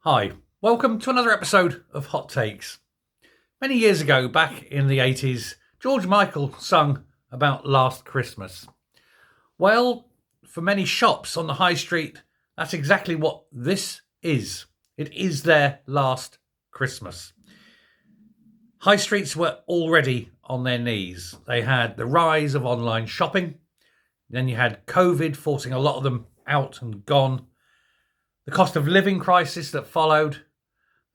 Hi, welcome to another episode of Hot Takes. Many years ago, back in the 80s, George Michael sung about last Christmas. Well, for many shops on the high street, that's exactly what this is. It is their last Christmas. High streets were already on their knees. They had the rise of online shopping. Then you had COVID forcing a lot of them out and gone. The cost of living crisis that followed.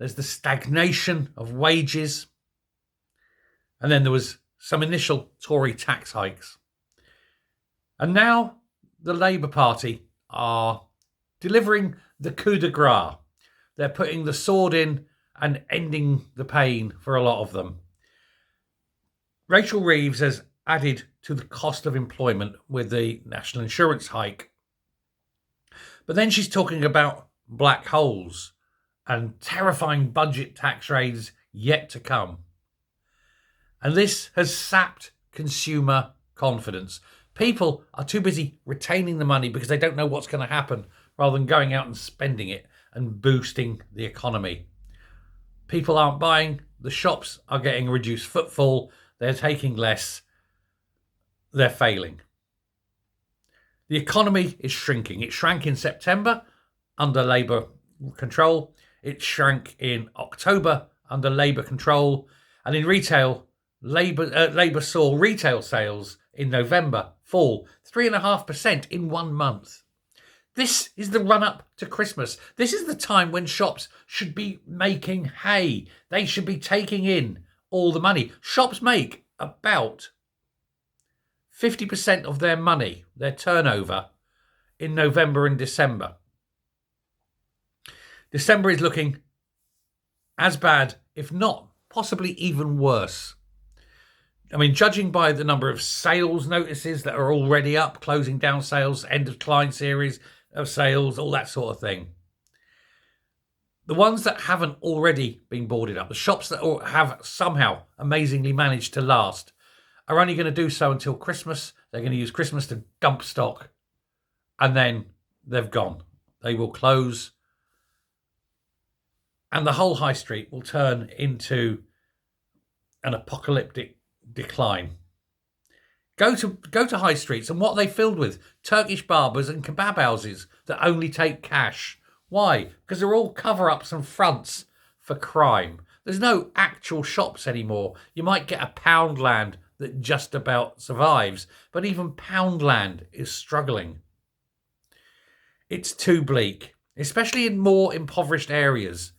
There's the stagnation of wages. And then there was some initial Tory tax hikes. And now the Labour Party are delivering the coup de grace. They're putting the sword in and ending the pain for a lot of them. Rachel Reeves has added to the cost of employment with the national insurance hike. But then she's talking about black holes and terrifying budget tax raids yet to come. And this has sapped consumer confidence. People are too busy retaining the money because they don't know what's going to happen rather than going out and spending it and boosting the economy. People aren't buying. The shops are getting reduced footfall. They're taking less. They're failing. The economy is shrinking. It shrank in September under Labour control. It shrank in October under Labour control. And in retail, Labour saw retail sales in November fall 3.5% in 1 month. This is the run-up to Christmas. This is the time when shops should be making hay. They should be taking in all the money. Shops make about 50% of their money, their turnover, in November and December. December is looking as bad, if not possibly even worse. I mean, judging by the number of sales notices that are already up, closing down sales, end of client series of sales, all that sort of thing. The ones that haven't already been boarded up, the shops that have somehow amazingly managed to last, are only going to do so until Christmas. They're going to use Christmas to dump stock, and then they've gone. They will close, and the whole high street will turn into an apocalyptic decline. Go to high streets, and what are they filled with? Turkish barbers and kebab houses that only take cash. Why? Because they're all cover-ups and fronts for crime. There's no actual shops anymore. You might get a Poundland that just about survives, but even Poundland is struggling. It's too bleak, especially in more impoverished areas.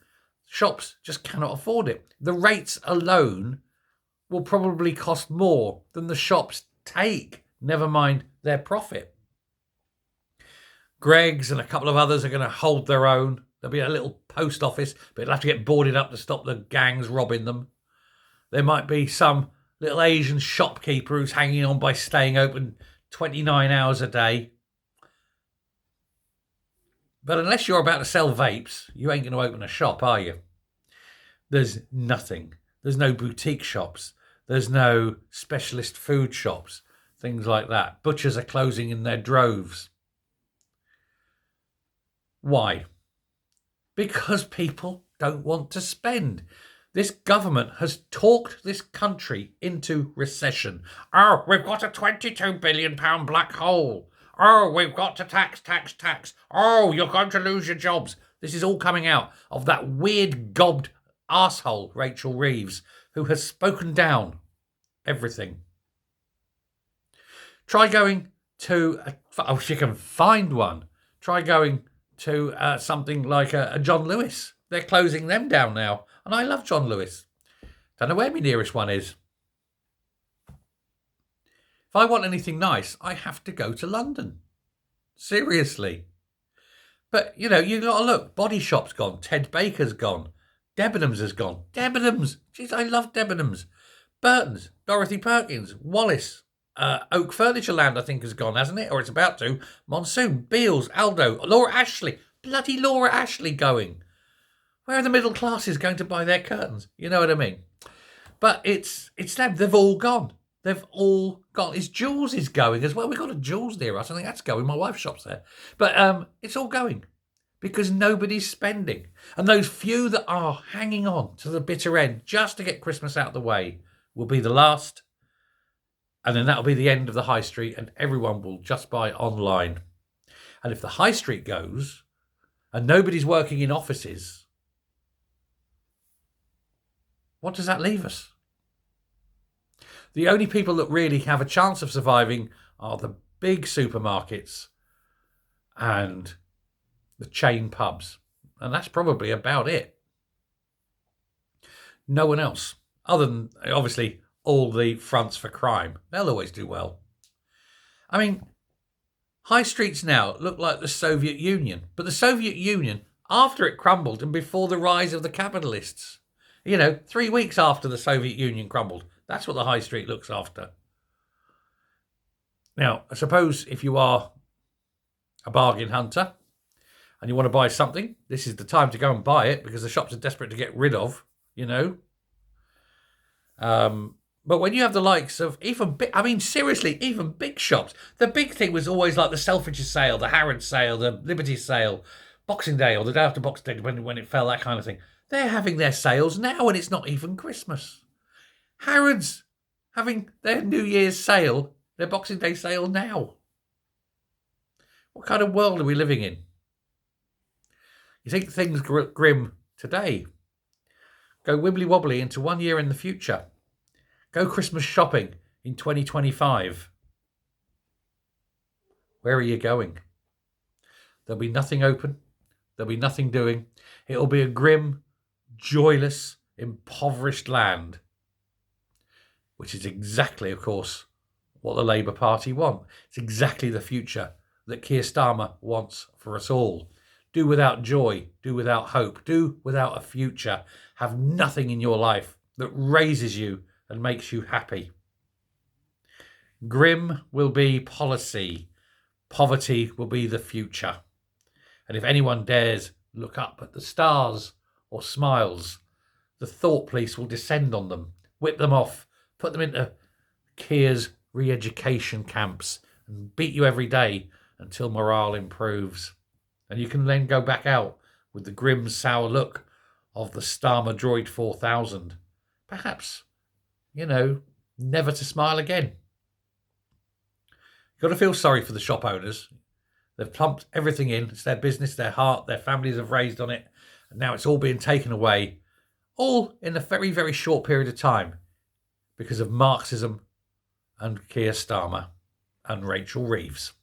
Shops just cannot afford it. The rates alone will probably cost more than the shops take, never mind their profit. Greggs and a couple of others are going to hold their own. There'll be a little post office, but it'll have to get boarded up to stop the gangs robbing them. There might be some little Asian shopkeeper who's hanging on by staying open 29 hours a day. But unless you're about to sell vapes, you ain't going to open a shop, are you? There's nothing. There's no boutique shops. There's no specialist food shops, things like that. Butchers are closing in their droves. Why? Because people don't want to spend. This government has talked this country into recession. Oh, we've got a £22 billion black hole. Oh, we've got to tax. Oh, you're going to lose your jobs. This is all coming out of that weird gobbed arsehole, Rachel Reeves, who has spoken down everything. Try going to, if you can find one, try going to something like a John Lewis. They're closing them down now. And I love John Lewis. Don't know where my nearest one is. If I want anything nice, I have to go to London. Seriously. But, you got to look. Body Shop's gone. Ted Baker's gone. Debenhams has gone. Debenhams. Jeez, I love Debenhams. Burton's, Dorothy Perkins, Wallace, Oak Furnitureland, I think, has gone, hasn't it? Or it's about to. Monsoon, Beals, Aldo, Laura Ashley. Bloody Laura Ashley going. Where are the middle classes going to buy their curtains? You know what I mean? But it's them. They've all gone. They've all gone. It's Jules is going as well. We've got a Jules near us. I think that's going. My wife shops there. But it's all going. because nobody's spending. And those few that are hanging on to the bitter end just to get Christmas out of the way will be the last. And then that'll be the end of the high street, and everyone will just buy online. And if the high street goes and nobody's working in offices, what does that leave us? The only people that really have a chance of surviving are the big supermarkets and the chain pubs. And that's probably about it. No one else, other than obviously all the fronts for crime. They'll always do well. I mean, high streets now look like the Soviet Union, but the Soviet Union, after it crumbled and before the rise of the capitalists, 3 weeks after the Soviet Union crumbled, that's what the high street looks after. Now, I suppose if you are a bargain hunter and you want to buy something, this is the time to go and buy it because the shops are desperate to get rid of, But when you have the likes of even big shops, the big thing was always like the Selfridges sale, the Harrods sale, the Liberty sale, Boxing Day or the day after Boxing Day when it fell, that kind of thing. They're having their sales now and it's not even Christmas. Harrods having their New Year's sale, their Boxing Day sale now. What kind of world are we living in? You think things grim today? Go wibbly wobbly into 1 year in the future. Go Christmas shopping in 2025. Where are you going? There'll be nothing open. There'll be nothing doing. It'll be a grim, joyless, impoverished land. Which is exactly, of course, what the Labour Party want. It's exactly the future that Keir Starmer wants for us all. Do without joy. Do without hope. Do without a future. Have nothing in your life that raises you and makes you happy. Grim will be policy. Poverty will be the future. And if anyone dares look up at the stars or smiles, the thought police will descend on them, whip them off, put them into Keir's re-education camps and beat you every day until morale improves. And you can then go back out with the grim, sour look of the Starmer Droid 4000. Perhaps, never to smile again. You've got to feel sorry for the shop owners. They've plumped everything in. It's their business, their heart, their families have raised on it. And now it's all being taken away. All in a very, very short period of time because of Marxism and Keir Starmer and Rachel Reeves.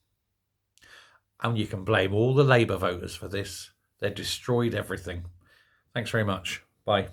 And you can blame all the Labour voters for this. They've destroyed everything. Thanks very much. Bye.